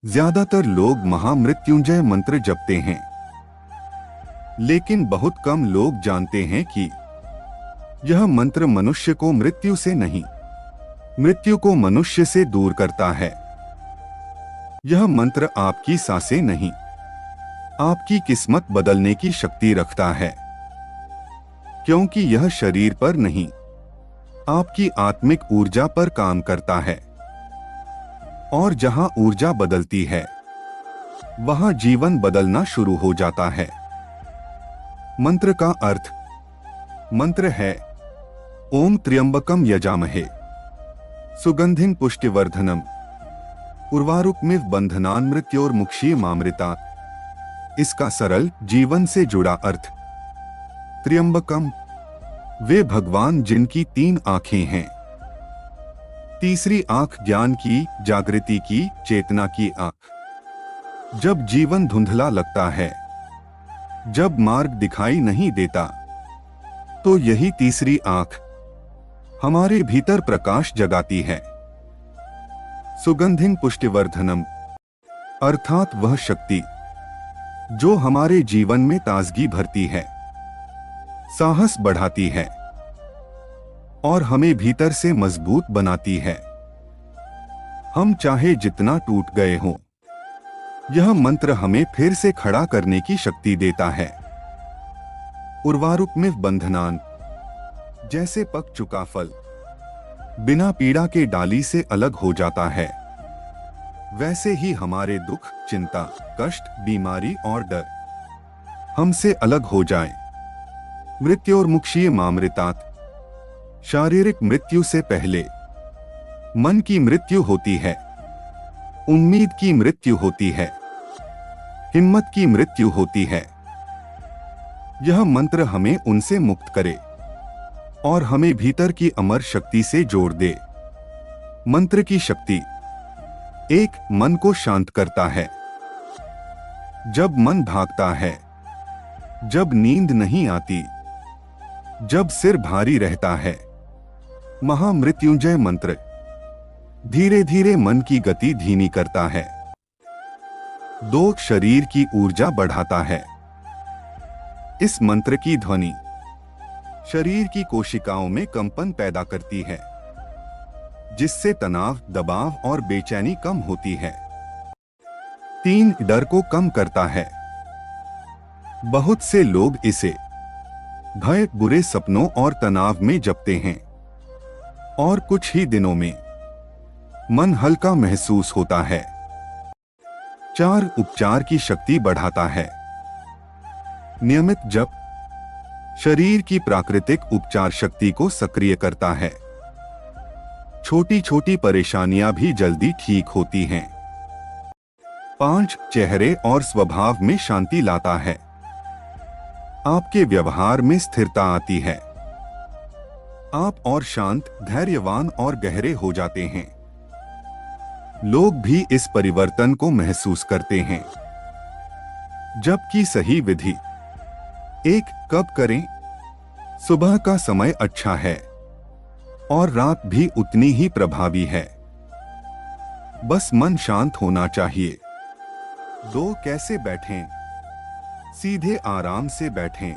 ज्यादातर लोग महामृत्युंजय मंत्र जपते हैं, लेकिन बहुत कम लोग जानते हैं कि यह मंत्र मनुष्य को मृत्यु से नहीं, मृत्यु को मनुष्य से दूर करता है। यह मंत्र आपकी सांसें नहीं, आपकी किस्मत बदलने की शक्ति रखता है, क्योंकि यह शरीर पर नहीं, आपकी आत्मिक ऊर्जा पर काम करता है। और जहां ऊर्जा बदलती है, वहां जीवन बदलना शुरू हो जाता है। मंत्र का अर्थ। मंत्र है ओम त्र्यंबकम यजामहे सुगंधिं पुष्टिवर्धनम उर्वारुकमिव बंधनान् मृत्योर्मुक्षीयमामृतात्। इसका सरल जीवन से जुड़ा अर्थ। त्र्यंबकम, वे भगवान जिनकी 3 आंखें हैं। तीसरी आंख ज्ञान की, जागृति की, चेतना की आंख। जब जीवन धुंधला लगता है, जब मार्ग दिखाई नहीं देता, तो यही तीसरी आंख हमारे भीतर प्रकाश जगाती है। सुगंधिं पुष्टिवर्धनम अर्थात वह शक्ति जो हमारे जीवन में ताजगी भरती है, साहस बढ़ाती है और हमें भीतर से मजबूत बनाती है। हम चाहे जितना टूट गए हों, यह मंत्र हमें फिर से खड़ा करने की शक्ति देता है। उर्वारुकमिव बंधनान्, जैसे पक चुका फल बिना पीड़ा के डाली से अलग हो जाता है, वैसे ही हमारे दुख, चिंता, कष्ट, बीमारी और डर हमसे अलग हो जाए। मृत्योर्मुक्षीयमामृतात्, शारीरिक मृत्यु से पहले मन की मृत्यु होती है, उम्मीद की मृत्यु होती है, हिम्मत की मृत्यु होती है। यह मंत्र हमें उनसे मुक्त करे और हमें भीतर की अमर शक्ति से जोड़ दे। मंत्र की शक्ति। 1. मन को शांत करता है। जब मन भागता है, जब नींद नहीं आती, जब सिर भारी रहता है, महामृत्युंजय मंत्र धीरे धीरे मन की गति धीमी करता है। 2. शरीर की ऊर्जा बढ़ाता है। इस मंत्र की ध्वनि शरीर की कोशिकाओं में कंपन पैदा करती है, जिससे तनाव, दबाव और बेचैनी कम होती है। 3. डर को कम करता है। बहुत से लोग इसे भय, बुरे सपनों और तनाव में जपते हैं और कुछ ही दिनों में मन हल्का महसूस होता है। 4. उपचार की शक्ति बढ़ाता है। नियमित जप शरीर की प्राकृतिक उपचार शक्ति को सक्रिय करता है। छोटी छोटी परेशानियां भी जल्दी ठीक होती हैं। 5. चेहरे और स्वभाव में शांति लाता है। आपके व्यवहार में स्थिरता आती है। आप और शांत, धैर्यवान और गहरे हो जाते हैं। लोग भी इस परिवर्तन को महसूस करते हैं। जबकि सही विधि। 1. कब करें? सुबह का समय अच्छा है और रात भी उतनी ही प्रभावी है। बस मन शांत होना चाहिए। 2. कैसे बैठें? सीधे आराम से बैठें।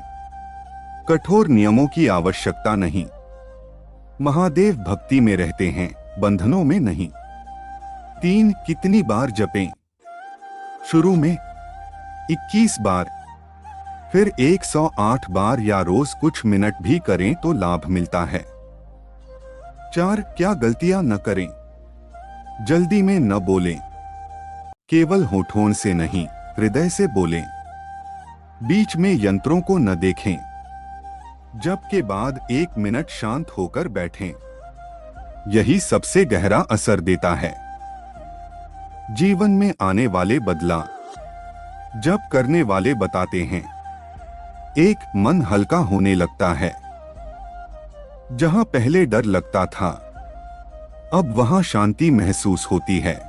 कठोर नियमों की आवश्यकता नहीं। महादेव भक्ति में रहते हैं, बंधनों में नहीं। 3. कितनी बार जपें? शुरू में 21 बार, फिर 108 बार या रोज कुछ मिनट भी करें तो लाभ मिलता है। 4. क्या गलतियां न करें? जल्दी में न बोलें। केवल होठों से नहीं, हृदय से बोलें। बीच में यंत्रों को न देखें। जप के बाद 1 मिनट शांत होकर बैठें। यही सबसे गहरा असर देता है। जीवन में आने वाले बदलाव जप करने वाले बताते हैं। 1. मन हल्का होने लगता है। जहां पहले डर लगता था, अब वहां शांति महसूस होती है।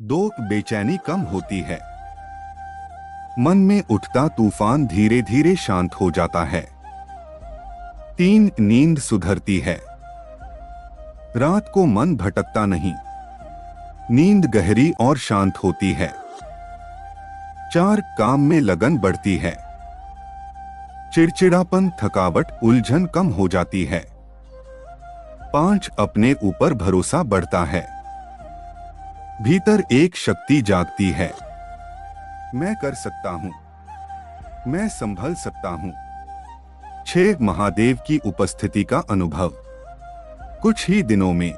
2. बेचैनी कम होती है। मन में उठता तूफान धीरे धीरे शांत हो जाता है। 3. नींद सुधरती है। रात को मन भटकता नहीं। नींद गहरी और शांत होती है। 4 काम में लगन बढ़ती है। चिड़चिड़ापन, थकावट, उलझन कम हो जाती है। 5 अपने ऊपर भरोसा बढ़ता है। भीतर एक शक्ति जागती है। मैं कर सकता हूं, मैं संभल सकता हूं। 6 महादेव की उपस्थिति का अनुभव। कुछ ही दिनों में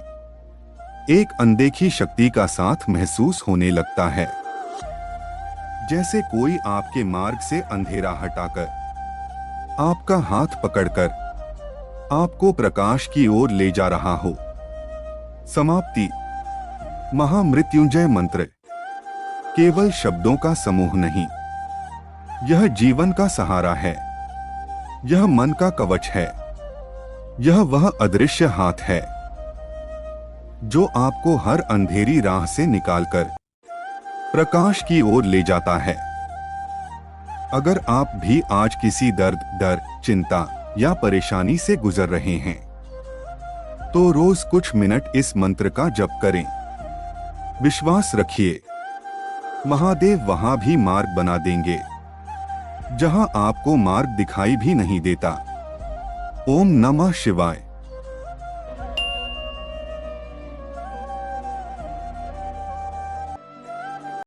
एक अनदेखी शक्ति का साथ महसूस होने लगता है, जैसे कोई आपके मार्ग से अंधेरा हटाकर आपका हाथ पकड़कर आपको प्रकाश की ओर ले जा रहा हो। समाप्ति। महामृत्युंजय मंत्र केवल शब्दों का समूह नहीं, यह जीवन का सहारा है। यह मन का कवच है। यह वह अदृश्य हाथ है जो आपको हर अंधेरी राह से निकालकर प्रकाश की ओर ले जाता है। अगर आप भी आज किसी दर्द, डर, चिंता या परेशानी से गुजर रहे हैं, तो रोज कुछ मिनट इस मंत्र का जप करें। विश्वास रखिए, महादेव वहां भी मार्ग बना देंगे जहां आपको मार्ग दिखाई भी नहीं देता। ओम नमः शिवाय।